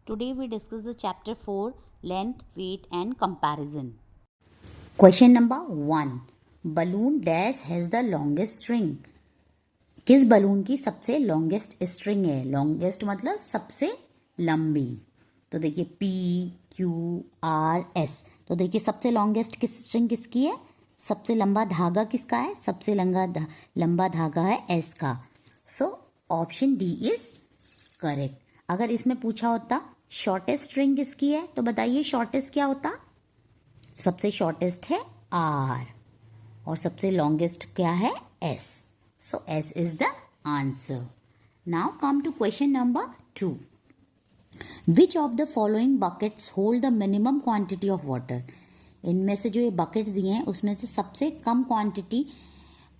Today we discuss the chapter 4 length, weight and comparison. Question number 1. Balloon dash has the longest string. किस balloon की सबसे longest string है? Longest मतलब सबसे लंबी. तो देखिए P, Q, R, S. तो देखिए सबसे लॉन्गेस्ट स्ट्रिंग किसकी है? सबसे लंबा धागा किसका है? सबसे लंबा धागा है S का. सो ऑप्शन डी इज करेक्ट. अगर इसमें पूछा होता शॉर्टेस्ट स्ट्रिंग किसकी है, तो बताइए शॉर्टेस्ट क्या होता? सबसे शॉर्टेस्ट है R और सबसे लॉन्गेस्ट क्या है? S. So S is the answer. Now come to question number 2. Which of the following buckets hold the minimum quantity of water? इनमें से जो ये buckets दिए हैं उसमें से सबसे कम क्वांटिटी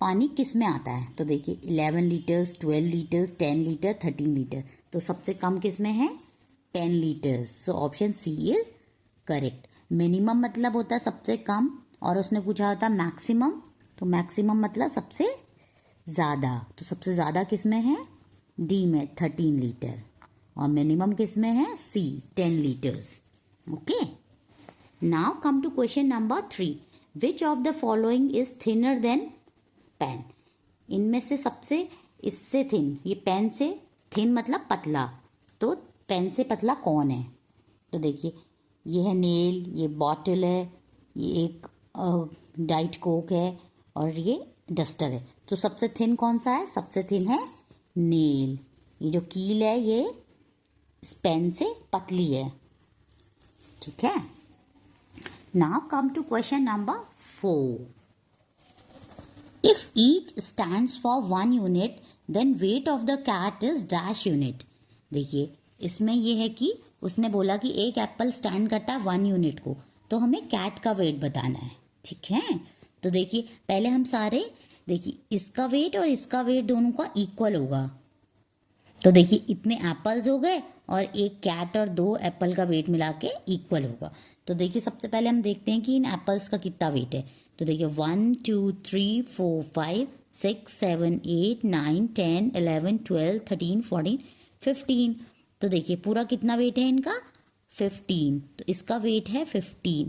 पानी किस में आता है? तो देखिए 11 लीटर्स, 12 लीटर्स, 10 लीटर, 13 लीटर. तो सबसे कम किस में है? 10 litres. So option C is correct. Minimum मतलब होता है सबसे कम और उसने पूछा होता मैक्सिमम. तो मैक्सिमम मतलब सबसे ज़्यादा. तो सबसे ज़्यादा किस में है? डी में 13 लीटर. और मिनिमम किस में है? C 10 litres. Okay. Now come to question number 3. Which of the following is thinner than pen? इनमें से सबसे इससे थिन, ये पेन से थिन मतलब पतला, तो पेन से पतला कौन है? तो देखिए ये है नेल, ये बॉटल है, ये एक डाइट कोक है और ये डस्टर है. तो सबसे थिन कौन सा है? सबसे थिन है नेल. ये जो कील है ये इस पेन से पतली है. ठीक है. Now come to question number 4. If each stands for 1 unit then weight of the cat is dash unit. देखिए इसमें ये है कि उसने बोला कि एक एप्पल स्टैंड करता है 1 यूनिट को, तो हमें कैट का वेट बताना है. ठीक है. तो देखिए पहले हम सारे देखिए इसका वेट और इसका वेट दोनों का इक्वल होगा. तो देखिए इतने एप्पल्स हो गए और एक कैट और 2 एप्पल का वेट मिला के इक्वल होगा. तो देखिए सबसे पहले हम देखते हैं कि इन एप्पल्स का कितना वेट है. तो देखिए 1 2 3 4 5 6 7 8 9 10 11 12 13 14 15. तो देखिए पूरा कितना वेट है इनका? 15. तो इसका वेट है 15.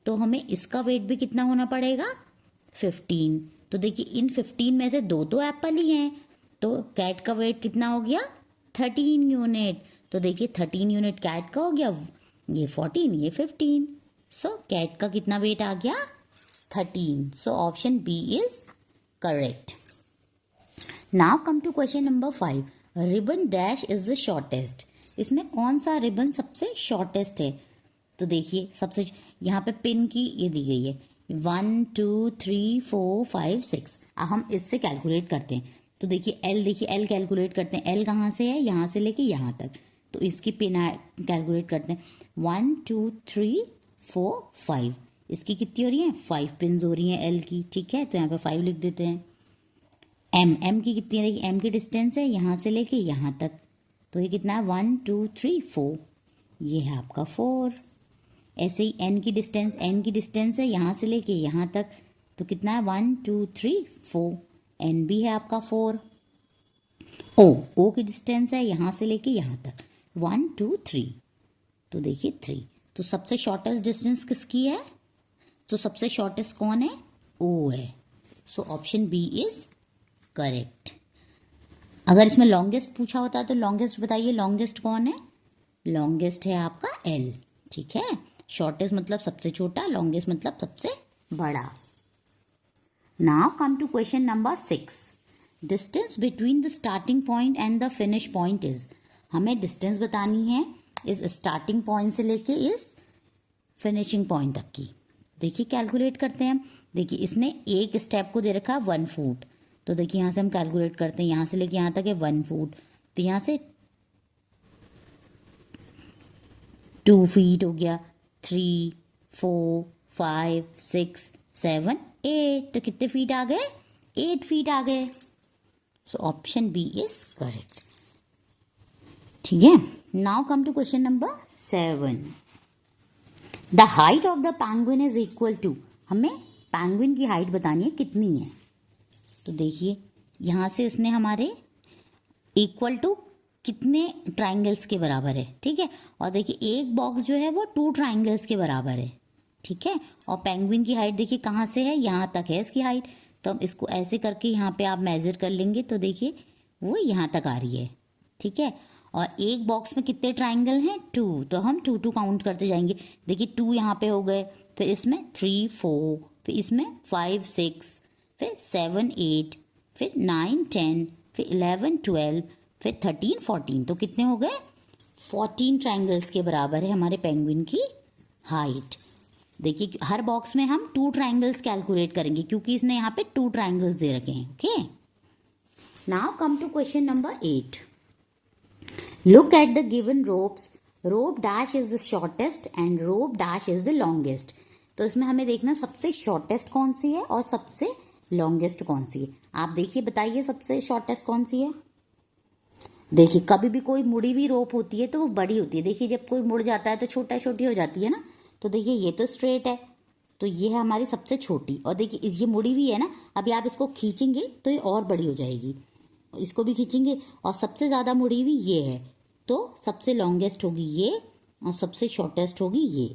तो हमें इसका वेट भी कितना होना पड़ेगा? 15. तो देखिए इन 15 में से 2 तो एप्पल ही हैं, तो कैट का वेट कितना हो गया? 13 यूनिट. तो देखिए 13 यूनिट कैट का हो गया, ये 14, ये 15. सो कैट का कितना वेट आ गया? 13. So option B is correct. Now come to question number 5. Ribbon dash is the shortest. इसमें कौन सा रिबन सबसे शॉर्टेस्ट है? तो देखिए सबसे यहाँ पे पिन की ये दी गई है 1 2 3 4 5 6. हम इससे कैलकुलेट करते हैं. तो देखिए एल कैलकुलेट करते हैं. एल कहाँ से है? यहाँ से लेके यहाँ तक. तो इसकी पिन कैलकुलेट करते हैं. 1 2 3 4 5. इसकी कितनी हो रही है? 5 पिन हो रही हैं एल की. ठीक है. तो यहाँ पे 5 लिख देते हैं. एम की कितनी रहेगी? एम की डिस्टेंस है यहाँ से लेके यहाँ तक. तो ये कितना है? 1 2 3 4. ये है आपका 4. ऐसे ही एन की डिस्टेंस है यहाँ से लेके यहाँ तक. तो कितना है? 1 2 3 4. एन भी है आपका 4. ओ की डिस्टेंस है यहाँ से लेके यहाँ तक. 1 2 3. तो देखिए 3. तो सबसे शॉर्टेस्ट डिस्टेंस किसकी है? तो सबसे शॉर्टेस्ट कौन है? ओ है. So option B is correct. अगर इसमें लॉन्गेस्ट पूछा होता तो लॉन्गेस्ट बताइए, लॉन्गेस्ट कौन है? लॉन्गेस्ट है आपका एल. ठीक है. शॉर्टेस्ट मतलब सबसे छोटा, लॉन्गेस्ट मतलब सबसे बड़ा. Now come to question number 6. Distance between the starting point and the finish point is. हमें डिस्टेंस बतानी है इस स्टार्टिंग पॉइंट से लेके इस फिनिशिंग पॉइंट तक की. देखिए कैलकुलेट करते हैं. देखिए इसने एक स्टेप को दे रखा है 1 फुट. तो देखिए यहाँ से हम कैलकुलेट करते हैं. यहाँ से लेके यहाँ तक है 1 फुट. तो यहाँ से 2 फीट हो गया, 3 4 5 6 7 8. तो कितने फीट आ गए? 8 फीट आ गए. So option B is correct. ठीक है. Now come to question number 7. The height of the penguin is equal to. हमें पैंगुइन की हाइट बतानी है कितनी है. तो देखिए यहाँ से इसने हमारे इक्वल टू कितने ट्राइंगल्स के बराबर है, ठीक है। और देखिए एक बॉक्स जो है वो 2 ट्राइंगल्स के बराबर है, ठीक है। और पेंगुइन की हाइट देखिए कहाँ से है, यहाँ तक है इसकी हाइट, तो हम इसको ऐसे करके यहाँ पे आप मेज़र कर लेंगे तो देखिए वो यहाँ तक आ रही है, ठीक है। और एक बॉक्स में कितने ट्राइंगल हैं, 2, तो हम 2 2 काउंट करते जाएंगे। देखिए 2 यहाँ पे हो गए, फिर इसमें 3 4, फिर इसमें 5 6, फिर 7 8, फिर 9 10, फिर 11 12, फिर 13 14, तो कितने हो गए, 14 ट्राइंगल्स के बराबर है हमारे पेंगुइन की हाइट। देखिए हर बॉक्स में हम 2 ट्राइंगल्स कैलकुलेट करेंगे क्योंकि इसने यहाँ पे 2 ट्राइंगल्स दे रखे हैं, okay. Now come to question number 8। Look at the given ropes. Rope dash is the shortest and rope dash is the longest. तो इसमें हमें देखना सबसे शॉर्टेस्ट कौन सी है और सबसे लॉन्गेस्ट कौन सी है। आप देखिए बताइए सबसे शॉर्टेस्ट कौन सी है। देखिए कभी भी कोई मुड़ी हुई रोप होती है तो वो बड़ी होती है। देखिए जब कोई मुड़ जाता है तो छोटी हो जाती है ना। तो देखिए ये तो स्ट्रेट है, तो ये है हमारी सबसे छोटी। और देखिए ये मुड़ी हुई है ना, अभी आप इसको खींचेंगे तो ये और बड़ी हो जाएगी। इसको भी खींचेंगे और सबसे ज़्यादा मुड़ी हुई ये है, तो सबसे लॉन्गेस्ट होगी ये और सबसे शॉर्टेस्ट होगी ये।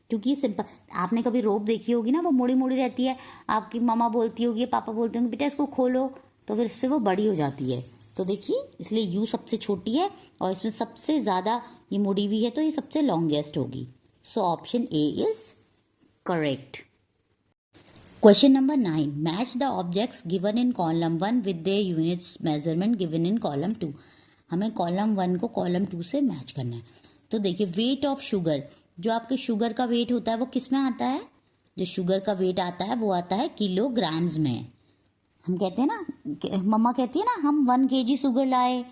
क्योंकि ये सिंपल, आपने कभी रोप देखी होगी ना, वो मुड़ी मुड़ी रहती है, आपकी मम्मा बोलती होगी, पापा बोलते होंगे बेटा इसको खोलो, तो फिर इससे वो बड़ी हो जाती है। तो देखिए इसलिए यू सबसे छोटी है और इसमें सबसे ज़्यादा ये मुड़ी हुई है, तो ये सबसे लॉन्गेस्ट होगी। So option A is correct. Question number 9. Match the objects given in column 1 with their units measurement given in column 2. हमें कॉलम 1 को कॉलम 2 से मैच करना है। तो देखिए वेट ऑफ शुगर, जो आपके शुगर का वेट होता है वो किस में आता है, जो शुगर का वेट आता है वो आता है किलोग्राम्स में। हम कहते हैं ना, मम्मा कहती है ना, हम 1 kg शुगर लाए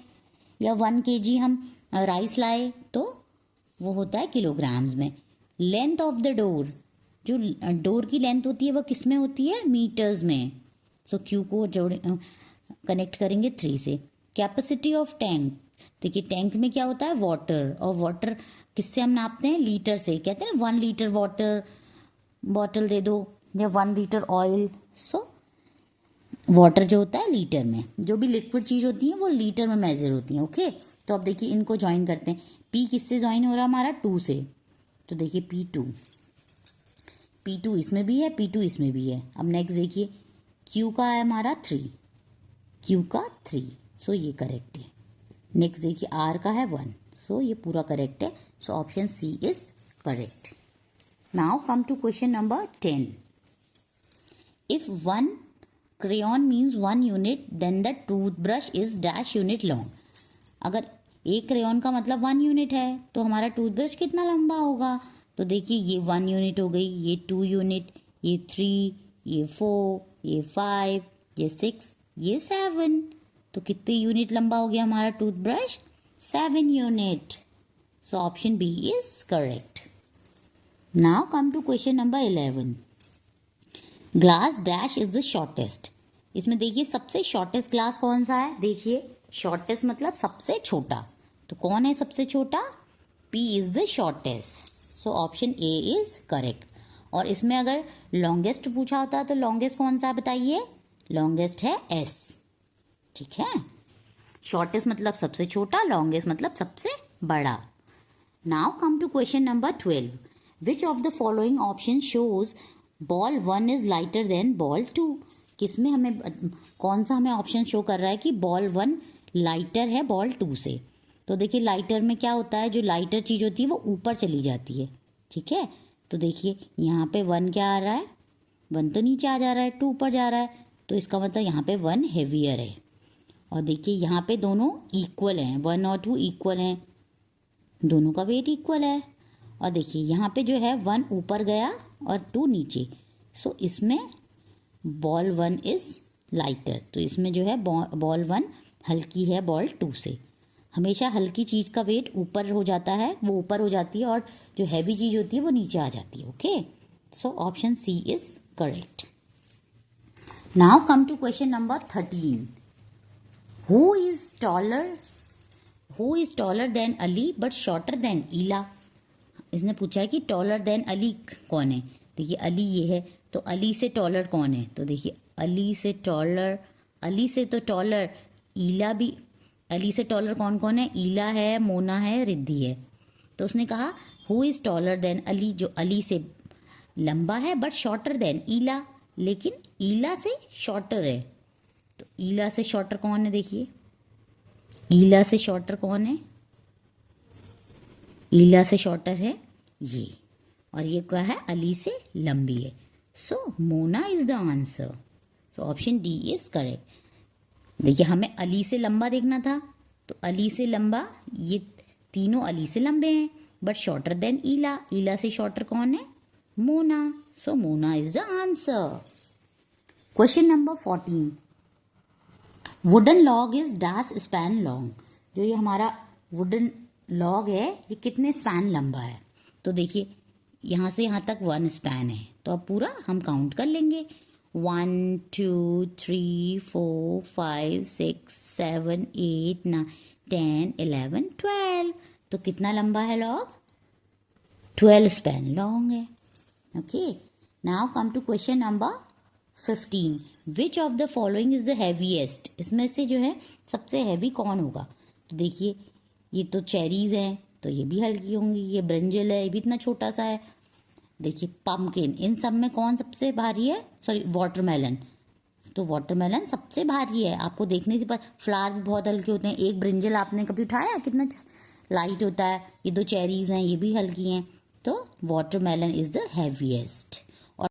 या 1 kg हम राइस लाए, तो वो होता है किलोग्राम्स में। लेंथ ऑफ द डोर, जो डोर की लेंथ होती है वो किस में होती है, मीटर्स में। सो क्यू को जोड़े कनेक्ट करेंगे 3 से। कैपेसिटी ऑफ टैंक, देखिए टैंक में क्या होता है, वाटर, और वाटर किससे हम नापते हैं, लीटर से। कहते हैं 1 लीटर वाटर बॉटल दे दो या 1 लीटर ऑयल। सो वाटर जो होता है लीटर में, जो भी लिक्विड चीज़ होती है वो लीटर में मेजर होती है, ओके। तो अब देखिए इनको ज्वाइन करते हैं। पी किससे ज्वाइन हो रहा है हमारा, 2 से, तो देखिए P2 इसमें भी है, P2 इसमें भी है। अब नेक्स्ट देखिए Q का है हमारा 3, Q का 3, सो ये करेक्ट है। नेक्स्ट देखिए R का है 1, सो ये पूरा करेक्ट है। So option C is correct. Now come to question number 10। If 1 crayon means 1 unit then the toothbrush is dash unit long. अगर एक क्रेयॉन का मतलब 1 यूनिट है तो हमारा टूथब्रश कितना लंबा होगा। तो देखिए ये 1 यूनिट हो गई, ये 2 यूनिट, ये 3, ये 4, ये 5, ये 6, ये 7, तो कितने यूनिट लंबा हो गया हमारा toothbrush, 7 unit. So option B is correct. Now come to question number 11। Glass dash is the shortest. इसमें देखिए सबसे शॉर्टेस्ट ग्लास कौन सा है, देखिए शॉर्टेस्ट मतलब सबसे छोटा, तो कौन है सबसे छोटा, P is the shortest. So option A is correct. और इसमें अगर लॉन्गेस्ट पूछा होता तो लॉन्गेस्ट कौन सा है बताइए, लॉन्गेस्ट है S, ठीक है। शॉर्टेस्ट मतलब सबसे छोटा, लॉन्गेस्ट मतलब सबसे बड़ा। Now come to question number 12। Which of the following option shows ball 1 is lighter than ball 2। किसमें हमें कौन सा हमें ऑप्शन शो कर रहा है कि बॉल 1 लाइटर है बॉल 2 से। तो देखिए लाइटर में क्या होता है, जो लाइटर चीज़ होती है वो ऊपर चली जाती है, ठीक है। तो देखिए यहाँ पे 1 क्या आ रहा है, 1 तो नीचे आ जा रहा है, 2 ऊपर जा रहा है, तो इसका मतलब यहाँ पे 1 हेवियर है। और देखिए यहाँ पे दोनों इक्वल हैं, 1 और 2 इक्वल हैं, दोनों का वेट इक्वल है। और देखिए यहाँ पे जो है 1 ऊपर गया और 2 नीचे, सो इसमें बॉल 1 इज़ लाइटर, तो इसमें जो है बॉल 1 हल्की है बॉल 2 से। हमेशा हल्की चीज़ का वेट ऊपर हो जाता है, वो ऊपर हो जाती है, और जो हैवी चीज़ होती है वो नीचे आ जाती है, okay. So option C is correct. Now come to question number 13। Who is taller than Ali but shorter than Ela. इसने पूछा है कि टॉलर देन अली कौन है। देखिए अली ये है, तो अली से टॉलर कौन है, तो देखिए अली से तो टॉलर ईला भी अली से टॉलर कौन कौन है? ईला है, मोना है, रिद्धि है। तो उसने कहा who is taller than Ali, जो अली से लंबा है बट शॉर्टर देन ईला, लेकिन ईला से शॉर्टर है। तो ईला से शॉर्टर कौन है? देखिए ईला से शॉर्टर कौन है? ईला से शॉर्टर है ये, और ये क्या है? अली से लंबी है। So Mona is the answer. So option D is correct. देखिए हमें अली से लंबा देखना था, तो अली से लंबा, ये तीनों अली से लंबे हैं but shorter than Ela. Ela से शॉर्टर कौन है? Mona. So Mona is the answer. Question number 14, wooden log is dash span long. जो ये हमारा वुडन लॉग है ये कितने स्पैन लंबा है? तो देखिए यहाँ से यहाँ तक 1 स्पैन है, तो अब पूरा हम काउंट कर लेंगे। 1 2 3 4 5 6 7 8 9 10 11 12। तो कितना लंबा है लॉग? 12 स्पैन लॉन्ग है। Okay, now come to question number 15, which of the following is the heaviest. इसमें से जो है सबसे हैवी कौन होगा? तो देखिए ये तो चेरीज हैं, तो ये भी हल्की होंगी। ये ब्रिंजल है, ये भी इतना छोटा सा है। देखिए पम्पकिन, इन सब में कौन सबसे भारी है? Sorry watermelon. तो वाटरमेलन सबसे भारी है। आपको देखने से पर फ्लावर भी बहुत हल्के होते हैं। एक ब्रिंजल आपने कभी उठाया, कितना लाइट होता है। ये 2 चेरीज हैं, ये भी हल्की हैं। तो वाटरमेलन इज द हैवीएस्ट।